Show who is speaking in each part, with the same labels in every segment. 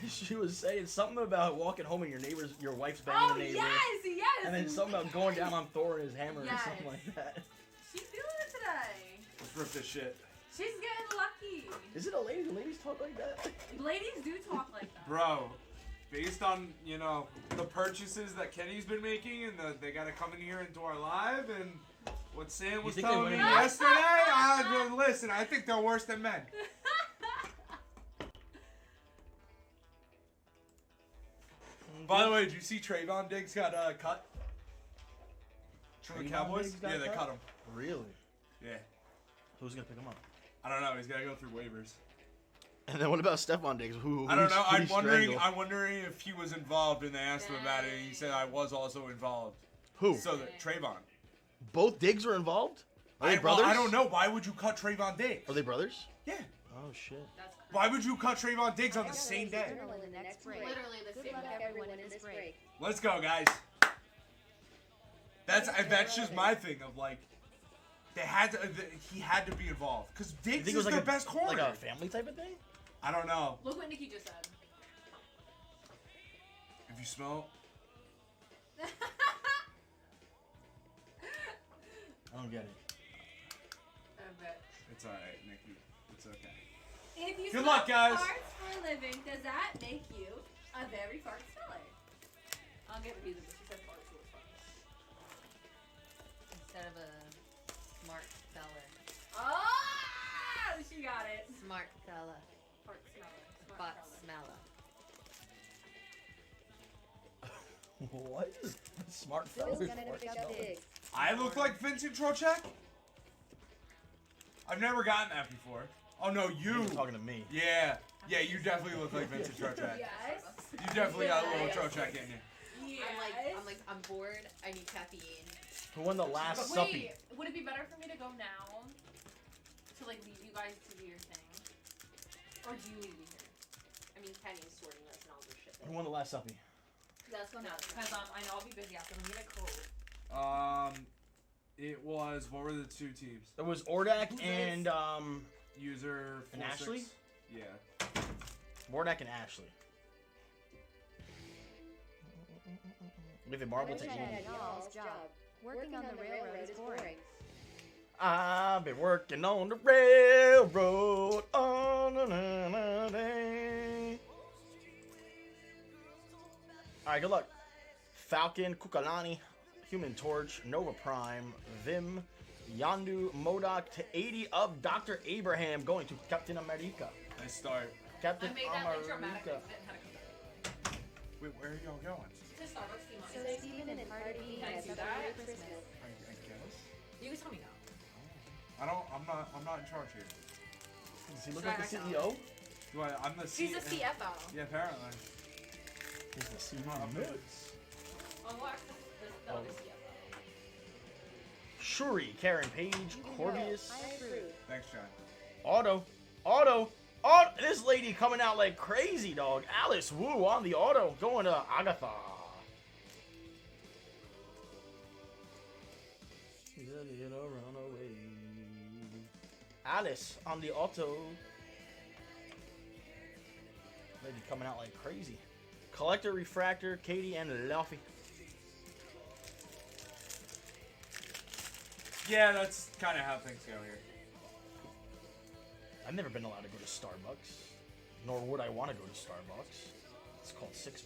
Speaker 1: She was saying something about walking home and your wife's banging the neighbor.
Speaker 2: Yes.
Speaker 1: And then something about going down on Thor and his hammer or something like that.
Speaker 2: She's doing it today.
Speaker 3: Let's rip this shit.
Speaker 2: She's getting lucky.
Speaker 1: Is it a lady? Do ladies talk like that?
Speaker 2: Ladies do talk like that.
Speaker 3: Bro, based on, you know, the purchases that Kenny's been making and they got to come in here into our live and what Sam was telling me yesterday, listen, I think they're worse than men. By the way, did you see Trayvon Diggs got cut? From the Cowboys? Yeah, they cut him.
Speaker 1: Really?
Speaker 3: Yeah.
Speaker 1: Who's going to pick him up?
Speaker 3: I don't know. He's got to go through waivers.
Speaker 1: And then what about Stephon Diggs?
Speaker 3: I don't know. I'm wondering if he was involved, and they asked him about it, and he said I was also involved.
Speaker 1: Who?
Speaker 3: So Trayvon.
Speaker 1: Both Diggs were involved? Are they brothers?
Speaker 3: I don't know. Why would you cut Trayvon Diggs?
Speaker 1: Are they brothers?
Speaker 3: Yeah.
Speaker 1: Oh shit.
Speaker 3: Why would you cut Trayvon Diggs on the same day?
Speaker 4: Literally the same day. Everyone in this break.
Speaker 3: Let's go, guys. That's just my thing of like, he had to be involved because Diggs is their best corner.
Speaker 1: Like a family type of thing?
Speaker 3: I don't know.
Speaker 2: Look what Nikki just said.
Speaker 3: If you smell.
Speaker 1: I don't get it.
Speaker 2: I bet.
Speaker 3: It's alright, Nikki. It's okay.
Speaker 2: If you
Speaker 3: Good luck, guys.
Speaker 2: farts for a living, does that make you a very fart smeller? I'll give it to you, but she said farts were farts.
Speaker 4: Instead of a smart fella.
Speaker 2: Oh, she got it.
Speaker 4: Smart fella.
Speaker 2: Fart smeller.
Speaker 4: Butt smeller.
Speaker 1: What is smart
Speaker 5: Bill's
Speaker 1: fellas?
Speaker 5: gonna pick up Diggs.
Speaker 3: I look like Vincent Trocheck? I've never gotten that before. Oh no, you.
Speaker 1: You're talking to me.
Speaker 3: Yeah. Yeah, you definitely look like Vincent Trocheck.
Speaker 2: Yes.
Speaker 3: You definitely got a little Trocheck in you.
Speaker 2: Yes.
Speaker 4: I'm bored. I need caffeine.
Speaker 1: Who won the last
Speaker 2: Wait,
Speaker 1: suppy?
Speaker 2: would it be better for me to go now? To like leave you guys to do your thing? Or do you need to be here?
Speaker 4: I mean, Kenny's sorting this and I'll do shit.
Speaker 1: Who won the last suppy?
Speaker 2: Let's go now. Because I know I'll be busy after. We need a code.
Speaker 3: It was, what were the two teams?
Speaker 1: It was Ordak and
Speaker 3: User 46.
Speaker 1: And Ashley?
Speaker 3: Yeah.
Speaker 1: Ordak and Ashley. Leave a marble to
Speaker 5: Understand y'all's job. Working on the railroad is boring.
Speaker 1: I've been working on the railroad on a day. Alright, good luck. Falcon, Kukalani, Human Torch, Nova Prime, Vim, Yandu, Modok to 80 of Dr. Abraham going to Captain America.
Speaker 3: Nice start.
Speaker 1: Captain
Speaker 2: I made that like dramatic.
Speaker 1: America.
Speaker 3: Wait, where are y'all going?
Speaker 2: To Starbucks, do you want
Speaker 5: So
Speaker 2: me to?
Speaker 5: Steven and Cardi B
Speaker 2: Can I
Speaker 5: has
Speaker 2: do
Speaker 5: a
Speaker 2: that?
Speaker 5: Merry Christmas.
Speaker 3: I guess.
Speaker 4: You can tell me now.
Speaker 3: I'm not in charge here.
Speaker 1: Does he look
Speaker 2: Should
Speaker 1: like
Speaker 2: I
Speaker 1: the
Speaker 2: act
Speaker 1: CEO?
Speaker 3: Do I'm the
Speaker 2: She's a CFO.
Speaker 3: Yeah, apparently.
Speaker 1: He's the CEO.
Speaker 3: I'm good.
Speaker 2: Oh, well, actually, the other CFO.
Speaker 1: Shuri, Karen Page, Corvius,
Speaker 5: I approve.
Speaker 3: Thanks, John.
Speaker 1: Auto, this lady coming out like crazy, dog. Alice Wu on the auto, going to Agatha. Alice on the auto. Lady coming out like crazy. Collector, Refractor, Katie, and Luffy.
Speaker 3: Yeah, that's kind of how things go here.
Speaker 1: I've never been allowed to go to Starbucks, nor would I want to go to Starbucks. It's called $6.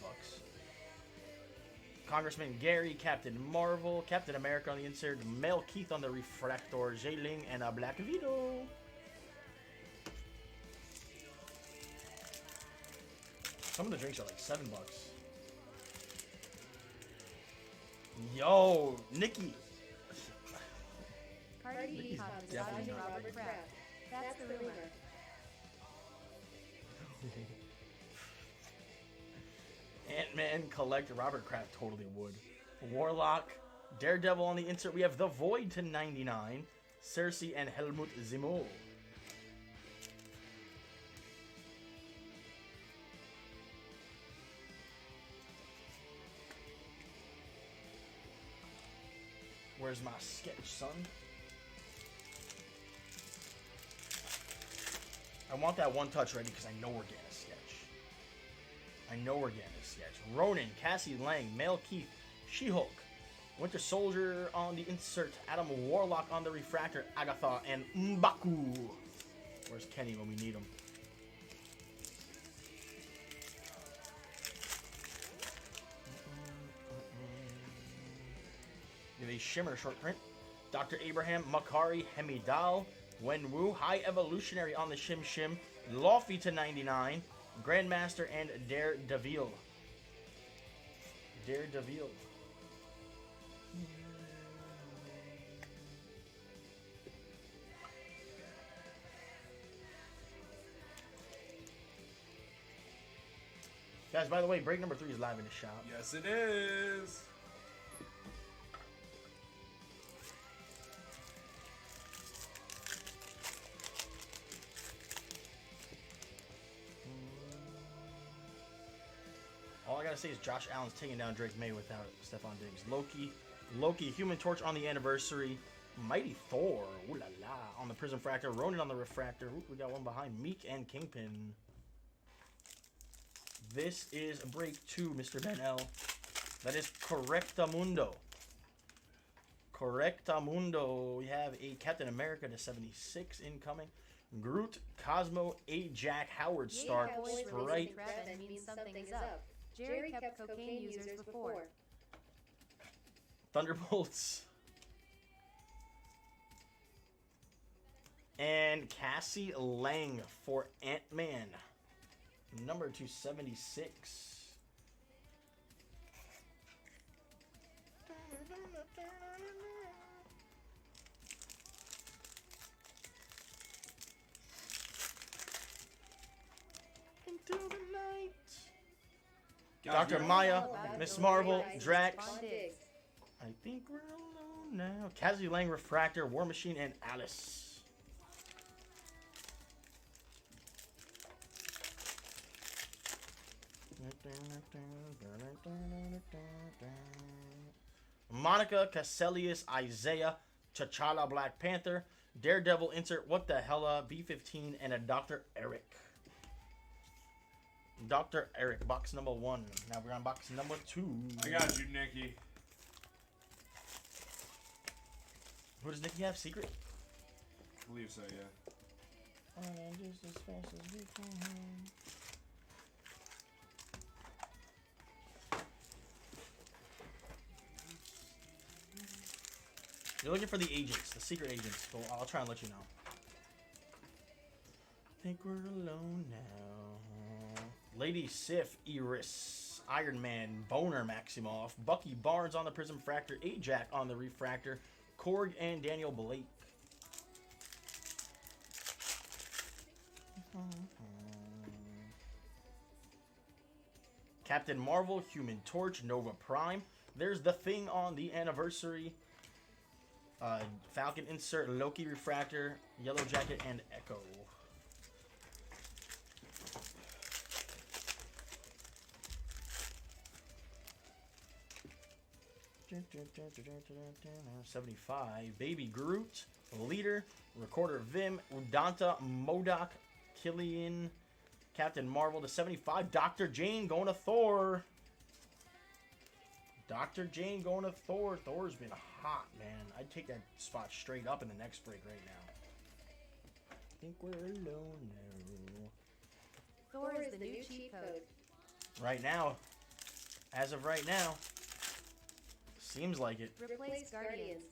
Speaker 1: Congressman Gary, Captain Marvel, Captain America on the insert, Mel Keith on the Refractor, Jay Ling, and a Black Widow. Some of the drinks are like $7. Yo, Nikki.
Speaker 5: Cardi B caught
Speaker 1: Definitely
Speaker 5: massaging
Speaker 1: not.
Speaker 5: Robert Kraft. That's the rumor.
Speaker 1: Ant-Man, Collector, Robert Kraft totally would. Warlock, Daredevil on the insert. We have The Void to 99. Cersei and Helmut Zemo. Where's my sketch, son? I want that one touch ready because I know we're getting a sketch. No Organics yet. Ronan, Cassie Lang, Male Keith, She-Hulk, Winter Soldier on the insert, Adam Warlock on the refractor, Agatha, and M'Baku. Where's Kenny when we need him? We have a Shimmer short print. Dr. Abraham, Makari, Hemidal, Wenwu, High Evolutionary on the Shim Shim, Lofty to 99, Grandmaster, and Daredevil. Daredevil. Guys, by the way, break number 3 is live in the shop.
Speaker 3: Yes, it is.
Speaker 1: All I gotta say is Josh Allen's taking down Drake May without Stephon Diggs. Loki, Human Torch on the anniversary. Mighty Thor, ooh la la, on the Prism Fractor. Ronan on the Refractor. Ooh, we got one behind Meek and Kingpin. This is break 2, Mr. Ben L. That is Correctamundo. Correctamundo. We have a Captain America to 76 incoming. Groot, Cosmo, A. Jack, Howard Stark, Sprite.
Speaker 5: That means something is up. Jerry kept cocaine users before.
Speaker 1: Thunderbolts. And Cassie Lang for Ant-Man. Number 276. Into the night. Dr. Maya, Miss Marvel, Drax. I think we're alone now. Cassie Lang, Refractor, War Machine, and Alice. Monica, Casselius, Isaiah, T'Challa, Black Panther, Daredevil, insert What the Hella, B-15, and a Dr. Eric. Dr. Eric, box number 1. Now we're on box number 2.
Speaker 3: I got you, Nikki.
Speaker 1: Who does Nikki have? Secret?
Speaker 3: I believe so, yeah.
Speaker 1: Just as fast as we can. You're looking for the agents, the secret agents. So I'll try and let you know. Think we're alone now. Lady Sif, Iris, Iron Man, Boner, Maximoff, Bucky Barnes on the Prism Fractor, Ajax on the Refractor, Korg, and Daniel Blake. Captain Marvel, Human Torch, Nova Prime. There's the Thing on the anniversary. Falcon insert, Loki Refractor, Yellow Jacket, and Echo. $75. Baby Groot, Leader, Recorder Vim, Udanta, Modok, Killian, Captain Marvel to 75. Dr. Jane going to Thor. Dr. Jane going to Thor. Thor's been hot, man. I'd take that spot straight up in the next break right now. I think we're alone now.
Speaker 5: Thor is the new cheat code.
Speaker 1: Right now, as of right now, seems like it.
Speaker 5: Replace Guardians.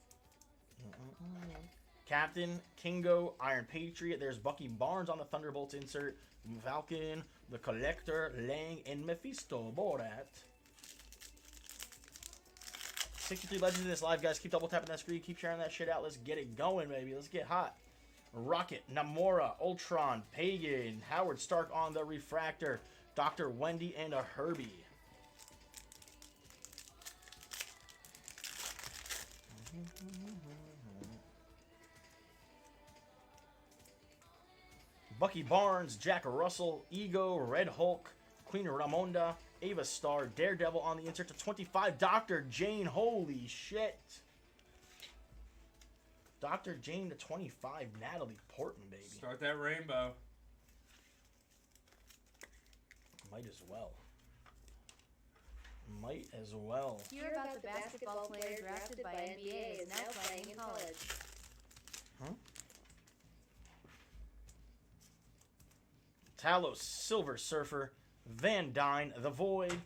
Speaker 1: Captain, Kingo, Iron Patriot. There's Bucky Barnes on the Thunderbolts insert. Falcon, the Collector, Lang, and Mephisto. Borat. 63 Legends in this live, guys. Keep double tapping that screen. Keep sharing that shit out. Let's get it going, baby. Let's get hot. Rocket, Namora, Ultron, Pagan, Howard Stark on the Refractor, Dr. Wendy, and a Herbie. Bucky Barnes, Jack Russell, Ego, Red Hulk, Queen Ramonda, Ava Star, Daredevil on the insert to 25. Dr. Jane, holy shit. Dr. Jane to 25. Natalie Portman, baby.
Speaker 3: Start that rainbow.
Speaker 1: Might as well. Might as well.
Speaker 5: Hear about the basketball player drafted by NBA is now playing in college.
Speaker 1: Huh? Talos, Silver Surfer, Van Dyne, The Void,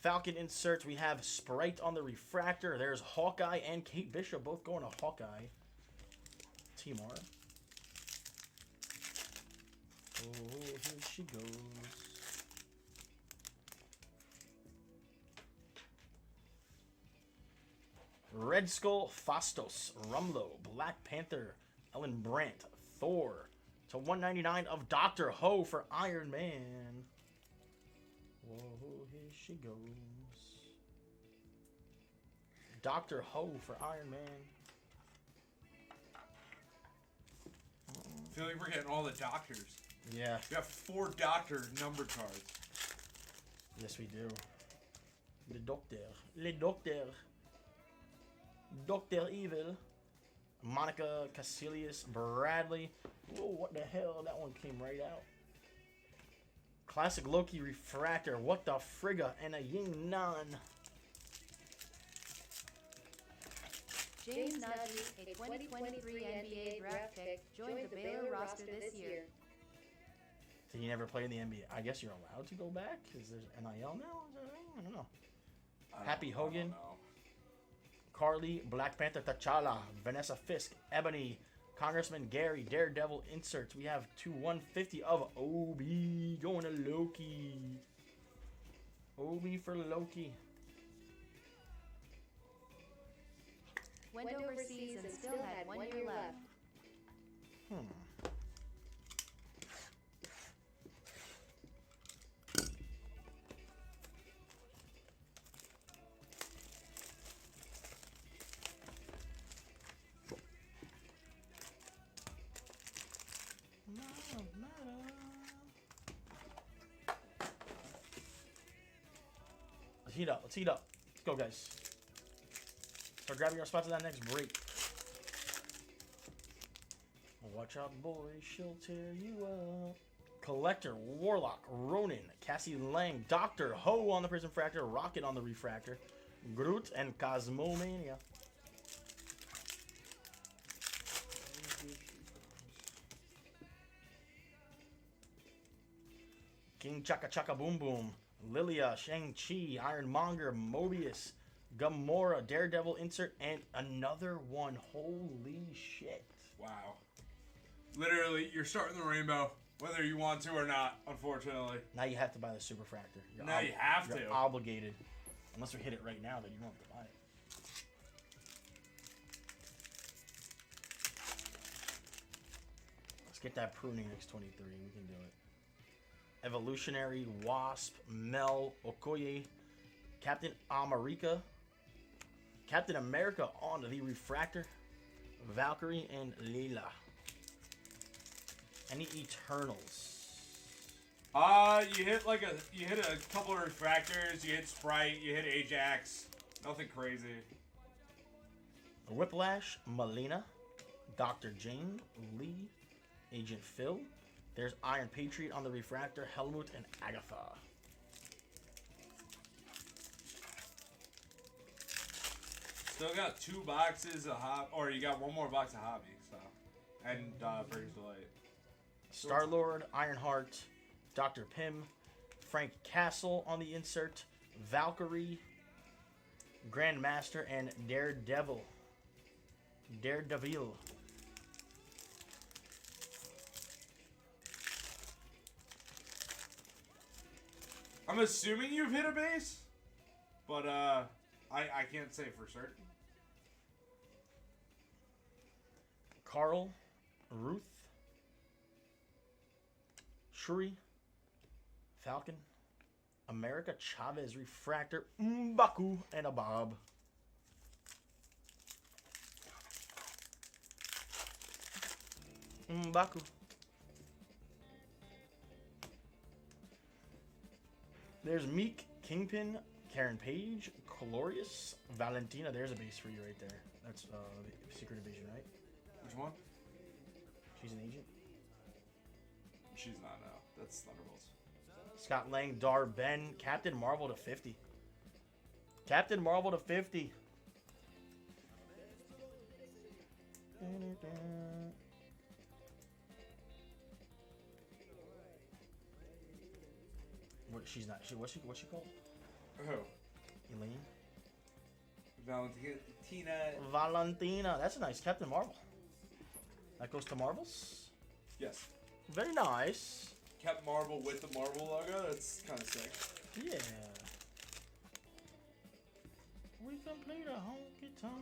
Speaker 1: Falcon inserts. We have Sprite on the refractor. There's Hawkeye and Kate Bishop both going to Hawkeye. Timar. Oh, here she goes. Red Skull, Fastos, Rumlow, Black Panther, Ellen Brandt, Thor, to 199 of Dr. Ho for Iron Man. Whoa, here she goes. Dr. Ho for Iron Man.
Speaker 3: I feel like we're getting all the doctors.
Speaker 1: Yeah,
Speaker 3: We got 4 doctor number cards.
Speaker 1: yes we do. Le Docteur. Le Docteur. Dr. Evil. Monica Cassilius Bradley. Whoa, what the hell? That one came right out. Classic Loki Refractor. What the frigga? And a Ying Nan.
Speaker 5: James Nagy, a 2023 NBA draft pick, joined the Baylor roster this year.
Speaker 1: Did he never play in the NBA? I guess you're allowed to go back? Is there NIL now? Is that a thing? I don't know. Happy
Speaker 3: I
Speaker 1: Hogan.
Speaker 3: don't know.
Speaker 1: Carly, Black Panther, T'Challa, Vanessa Fisk, Ebony, Congressman Gary, Daredevil inserts. We have 150 of Obi going to Loki. Obi for Loki.
Speaker 5: Went overseas and still had 1 year left.
Speaker 1: Let's heat up. Let's heat up. Let's go, guys. Start grabbing our spots at that next break. Watch out, boy. She'll tear you up. Collector, Warlock, Ronin, Cassie Lang, Dr. Ho on the Prism Fractor, Rocket on the Refractor, Groot, and Cosmomania. King Chaka Chaka Boom Boom, Lilia, Shang-Chi, Ironmonger, Mobius, Gamora, Daredevil insert, and another one. Holy shit.
Speaker 3: Wow. Literally, you're starting the rainbow, whether you want to or not, unfortunately.
Speaker 1: Now you have to buy the Super Fractor.
Speaker 3: Now you have
Speaker 1: you're
Speaker 3: to.
Speaker 1: obligated. Unless we hit it right now, then you don't have to buy it. Let's get that pruning X23. We can do it. Evolutionary, Wasp, Mel, Okoye, Captain America, Captain America on the Refractor, Valkyrie, and Leela. Any Eternals?
Speaker 3: You hit a couple of refractors, you hit Sprite, you hit Ajax. Nothing crazy.
Speaker 1: Whiplash, Melina, Dr. Jane, Lee, Agent Phil. There's Iron Patriot on the Refractor, Helmut, and Agatha.
Speaker 3: Still got 2 boxes of or you got 1 more box of Hobby, so. And Brings Delight.
Speaker 1: Star-Lord, Ironheart, Dr. Pym, Frank Castle on the insert, Valkyrie, Grandmaster, and Daredevil. Daredevil.
Speaker 3: I'm assuming you've hit a base, but I can't say for certain.
Speaker 1: Carl, Ruth, Shuri, Falcon, America Chavez Refractor, M'Baku, and a Bob. M'Baku. There's Meek, Kingpin, Karen Page, Glorious, Valentina. There's a base for you right there. That's Secret Invasion, right?
Speaker 3: Which one?
Speaker 1: She's an agent.
Speaker 3: She's not, no. That's Thunderbolts.
Speaker 1: Scott Lang, Dar Ben, Captain Marvel to 50. Captain Marvel to 50. What, she's not. What's she called?
Speaker 3: Who?
Speaker 1: Elaine? Valentina. That's a nice Captain Marvel. That goes to Marvels.
Speaker 3: Yes.
Speaker 1: Very nice.
Speaker 3: Captain Marvel with the Marvel logo. That's kind of sick.
Speaker 1: Yeah. We can play the honky tonk.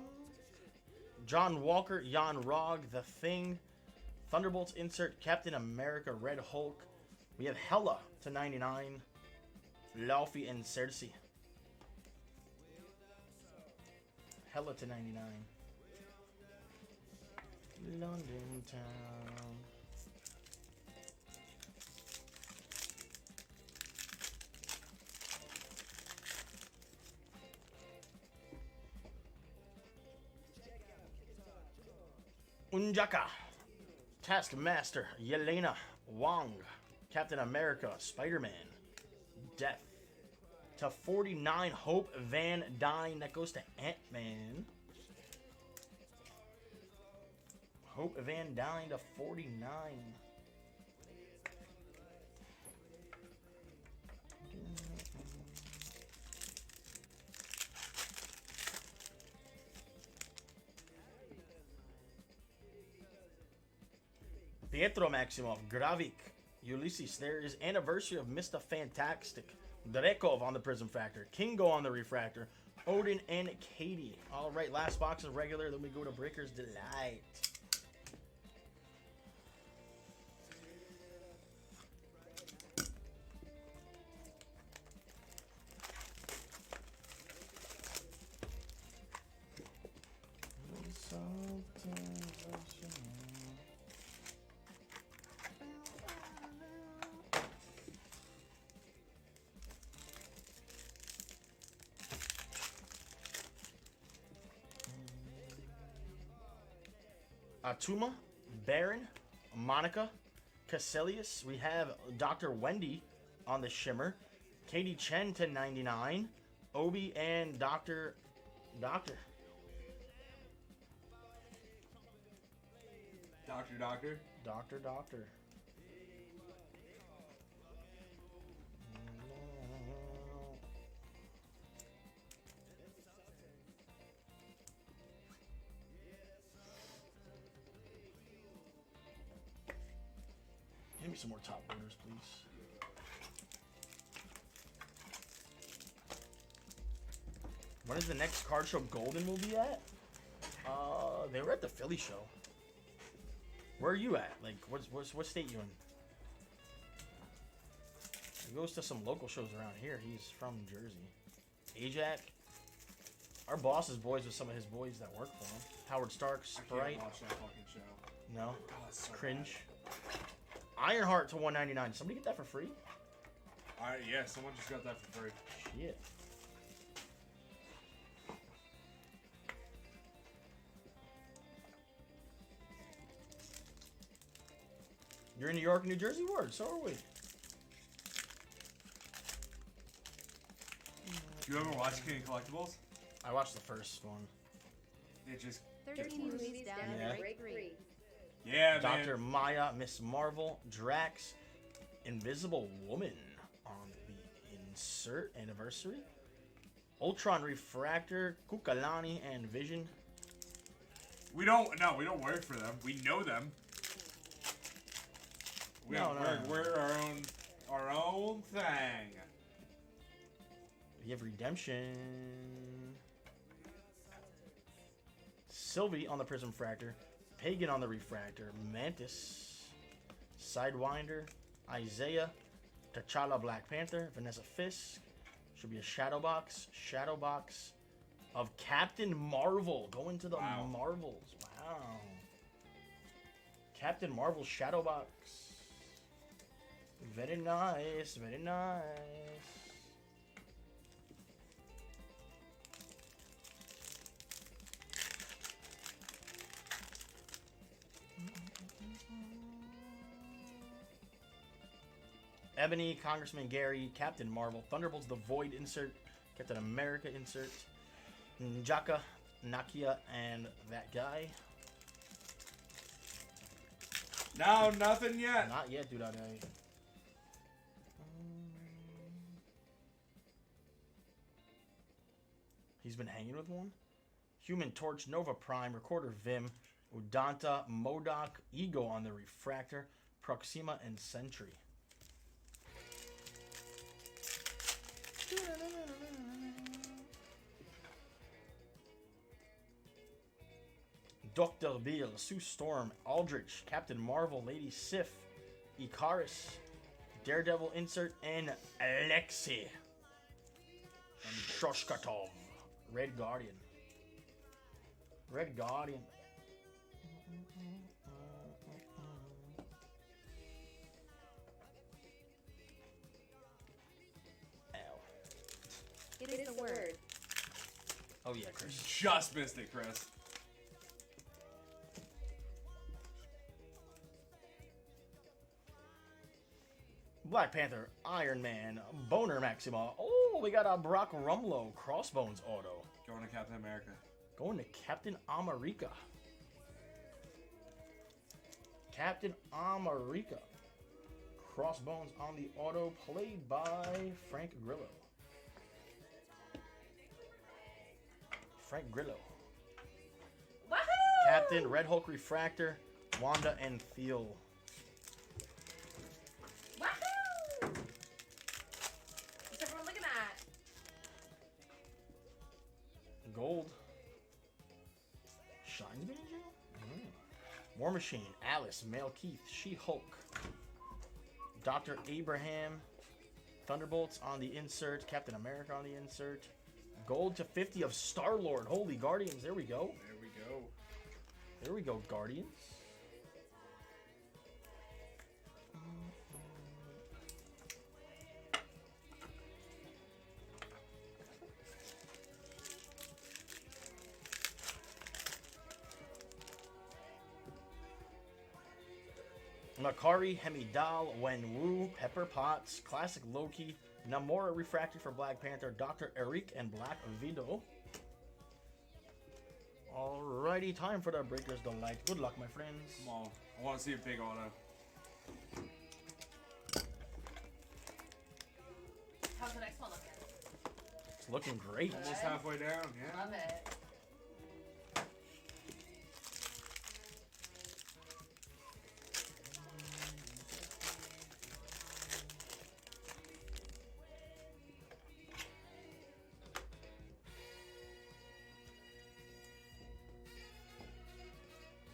Speaker 1: John Walker, Jan Rog, The Thing, Thunderbolts insert, Captain America, Red Hulk. We have Hela to 99, Laufey and Cersei. Hela to 99. London Town. Unjaka, Taskmaster, Yelena, Wong, Captain America, Spider-Man, Death. To 49, Hope Van Dyne. That goes to Ant-Man. Hope Van Dyne to 49. Pietro Maximoff, Gravik, Ulysses. There is anniversary of Mr. Fantastic. Drekov on the Prism Factor. Kingo on the Refractor. Odin and Katie. All right, last box is regular. Then we go to Breaker's Delight. Atuma, Baron, Monica, Cassilius. We have Dr. Wendy on the Shimmer. Katie Chen to 99. Obi and Doctor.
Speaker 3: Doctor.
Speaker 1: Give me some more top orders, please. When is the next card show Golden will be at? They were at the Philly show. Where are you at? Like, what state you in? He goes to some local shows around here. He's from Jersey. Ajax. Our boss is boys with some of his boys that work for him. Howard Stark,
Speaker 3: I
Speaker 1: Sprite.
Speaker 3: can't watch that fucking show.
Speaker 1: No.
Speaker 3: God, it's so
Speaker 1: Cringe. Ironheart to 199. Somebody get that for free?
Speaker 3: Yeah, someone just got that for free.
Speaker 1: Shit. You're in New York, New Jersey? Word, so are we.
Speaker 3: You ever watch King of Collectibles?
Speaker 1: I watched the first one.
Speaker 3: It just...
Speaker 5: 13 weeks down
Speaker 1: Yeah.
Speaker 5: to break 3.
Speaker 3: Yeah,
Speaker 1: Dr.
Speaker 3: man.
Speaker 1: Maya, Miss Marvel, Drax, Invisible Woman on the insert anniversary. Ultron Refractor, Kukalani, and Vision.
Speaker 3: We don't work for them. We know them. We're our own thing.
Speaker 1: You have Redemption. Sylvie on the Prism Fractor. Pagan on the Refractor. Mantis. Sidewinder. Isaiah. T'Challa Black Panther. Vanessa Fisk. Should be a shadow box. Shadow box of Captain Marvel. Going to the Marvels. Wow. Captain Marvel shadow box. Very nice. Very nice. Ebony, Congressman Gary, Captain Marvel, Thunderbolts, The Void insert, Captain America insert. Njaka, Nakia, and that guy.
Speaker 3: No, nothing yet.
Speaker 1: Not yet, dude. He's been hanging with one. Human Torch, Nova Prime, Recorder Vim, Udanta, Modok, Ego on the Refractor, Proxima, and Sentry. Dr. Beale, Sue Storm, Aldrich, Captain Marvel, Lady Sif, Ikaris, Daredevil insert, and Alexei Shoshkatov. Red Guardian. Red Guardian. Ow.
Speaker 5: It is the word.
Speaker 1: Oh yeah, Chris.
Speaker 3: Just missed it, Chris.
Speaker 1: Black Panther, Iron Man, Boner Maxima. Oh, we got a Brock Rumlow Crossbones auto.
Speaker 3: Going to Captain America.
Speaker 1: Going to Captain America. Captain America. Crossbones on the auto, played by Frank Grillo. Frank Grillo.
Speaker 2: Woohoo!
Speaker 1: Captain Red Hulk Refractor, Wanda and Thiel.
Speaker 2: Woohoo! What's everyone looking at?
Speaker 1: Gold. Shines Banjo? War Machine, Alice, Male Keith, She-Hulk. Dr. Abraham, Thunderbolts on the insert, Captain America on the insert. Gold to 50 of Star-Lord. Holy Guardians, there we go.
Speaker 3: There we go.
Speaker 1: There we go, Guardians. Makari, Hemidal, Wenwu, Pepper Potts, Classic Loki, Namora Refractor for Black Panther, Dr. Eric, and Black Widow. Alrighty, time for the Breaker's Delight. Good luck, my friends.
Speaker 3: Come on. I want to see a big auto.
Speaker 2: How's the next one looking?
Speaker 1: It's looking great.
Speaker 3: Almost halfway down, yeah.
Speaker 2: Love it.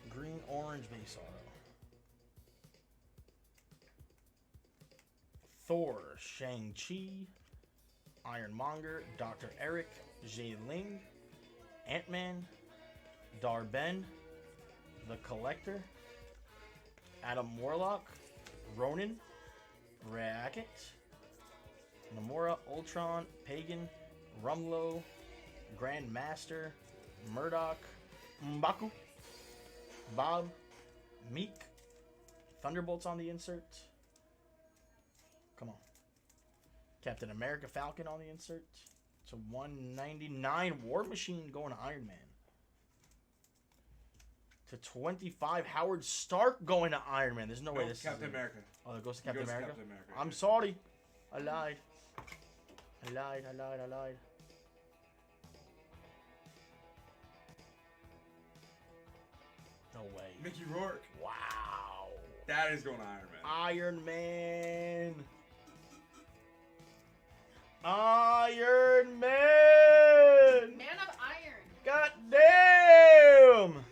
Speaker 1: Green orange base auto. Thor, Shang-Chi, Ironmonger, Dr. Eric, Jay Ling, Ant-Man, Darben, The Collector, Adam Warlock, Ronin, Racket, Namora, Ultron, Pagan, Rumlow, Grand Master, Murdoch, M'Baku, Bob, Meek, Thunderbolts on the insert. Come on. Captain America Falcon on the insert. It's a 199 War Machine going to Iron Man. To 25 Howard Stark going to Iron Man. There's no way
Speaker 3: Nope,
Speaker 1: this
Speaker 3: Captain
Speaker 1: is
Speaker 3: America.
Speaker 1: Oh, it goes to
Speaker 3: He
Speaker 1: Captain
Speaker 3: goes to
Speaker 1: America?
Speaker 3: Captain America,
Speaker 1: I'm
Speaker 3: yeah.
Speaker 1: sorry. I lied. I lied. No way.
Speaker 3: Mickey Rourke.
Speaker 1: Wow.
Speaker 3: That is going to Iron Man.
Speaker 1: Iron Man!
Speaker 2: Man of Iron.
Speaker 1: God damn!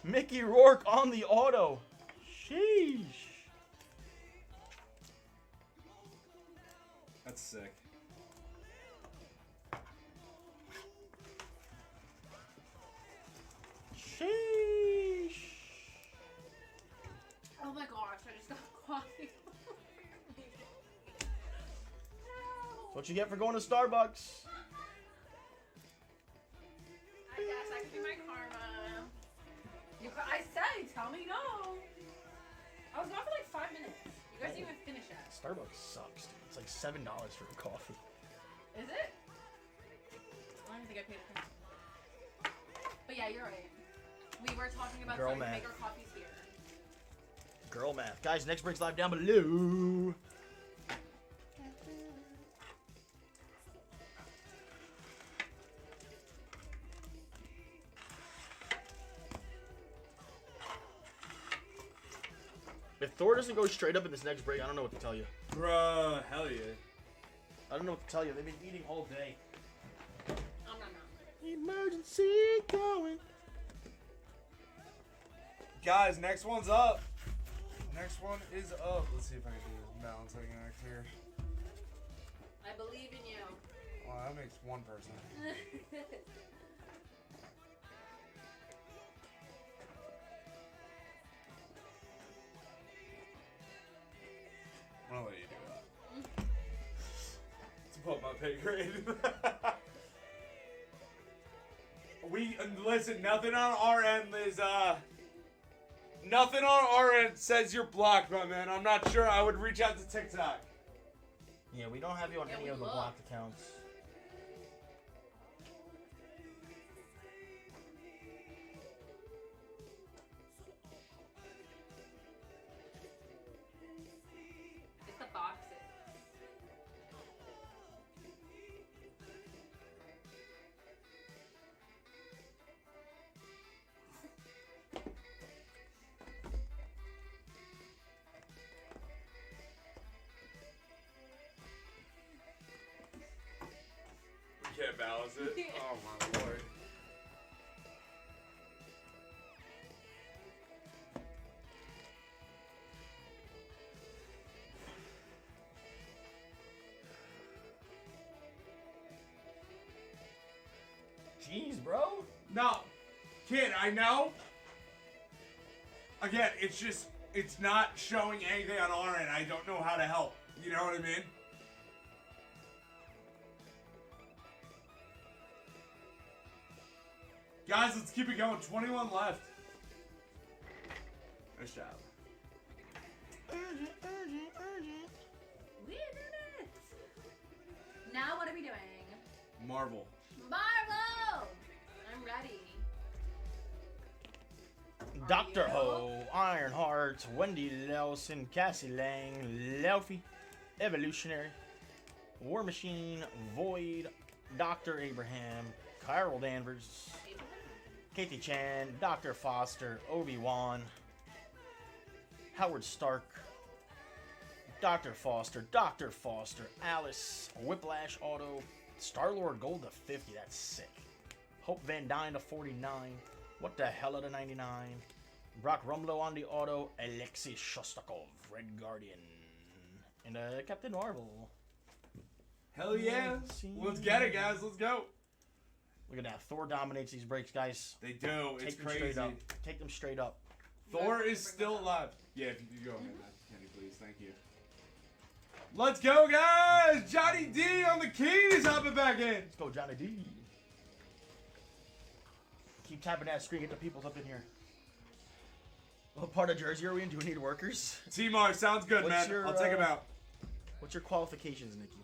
Speaker 1: Mickey Rourke on the auto. Sheesh.
Speaker 3: That's sick.
Speaker 1: Sheesh.
Speaker 2: Oh my gosh, I just got coffee.
Speaker 1: That's what you get for going to Starbucks.
Speaker 2: I guess that could be my karma. I said, tell me no. I was gone for like 5 minutes. You guys didn't even finish it.
Speaker 1: Starbucks sucks, dude. It's like $7 for a coffee.
Speaker 2: Is it? I don't think I paid attention. But yeah, you're right. We were talking about
Speaker 1: Girl
Speaker 2: trying to
Speaker 1: math.
Speaker 2: make our copies here.
Speaker 1: Girl math. Guys, next break's live down below. If Thor doesn't go straight up in this next break, I don't know what to tell you.
Speaker 3: Bruh, hell yeah.
Speaker 1: I don't know what to tell you. They've been eating all day.
Speaker 2: Nom, nom, nom.
Speaker 1: Emergency going.
Speaker 3: Guys, next one's up. Next one is up. Let's see if I can do this balancing act here.
Speaker 2: I believe in you.
Speaker 3: Well, that makes one person. I'm gonna let you do that. It's above my pay grade. Listen, nothing on our end is nothing on our end says you're blocked, my man. I'm not sure. I would reach out to TikTok.
Speaker 1: Yeah, we don't have you on
Speaker 2: Yeah,
Speaker 1: any
Speaker 2: we
Speaker 1: of the
Speaker 2: look.
Speaker 1: blocked accounts.
Speaker 2: It's the boxes.
Speaker 3: We can't balance it. Oh my lord.
Speaker 1: Jeez, bro.
Speaker 3: No, kid, I know. Again, it's not showing anything on our end. I don't know how to help. You know what I mean? Guys, let's keep it going. 21 left. Nice job.
Speaker 1: Urgent, urgent, urgent.
Speaker 2: We did it! Now what are we doing?
Speaker 3: Marvel.
Speaker 2: Marvel! I'm ready.
Speaker 1: Dr.
Speaker 2: you?
Speaker 1: Ho, Ironheart, Wendy Lawson, Cassie Lang, Laufey, Evolutionary, War Machine, Void, Dr. Abraham, Carol Danvers, Katie Chan, Dr. Foster, Obi-Wan, Howard Stark, Dr. Foster, Alice, Whiplash Auto, Star-Lord Gold to 50, that's sick. Hope Van Dyne to 49, What the Hell to 99, Brock Rumlow on the auto, Alexei Shostakov, Red Guardian, and Captain Marvel.
Speaker 3: Hell yeah. Let's get it, guys. Let's go.
Speaker 1: Look at that, Thor dominates these breaks, guys.
Speaker 3: They do. It's
Speaker 1: Take them
Speaker 3: crazy.
Speaker 1: straight up. Take them straight up.
Speaker 3: Thor is still alive. Yeah, if you could go ahead, Kenny, please. Thank you. Let's go, guys! Johnny D on the keys, hopping back in.
Speaker 1: Let's go, Johnny D. Keep tapping that screen, get the peoples up in here. What part of Jersey are we in? Do we need workers?
Speaker 3: T-Mar, sounds good,
Speaker 1: What's
Speaker 3: man.
Speaker 1: your,
Speaker 3: I'll take him out.
Speaker 1: What's your qualifications, Nikki?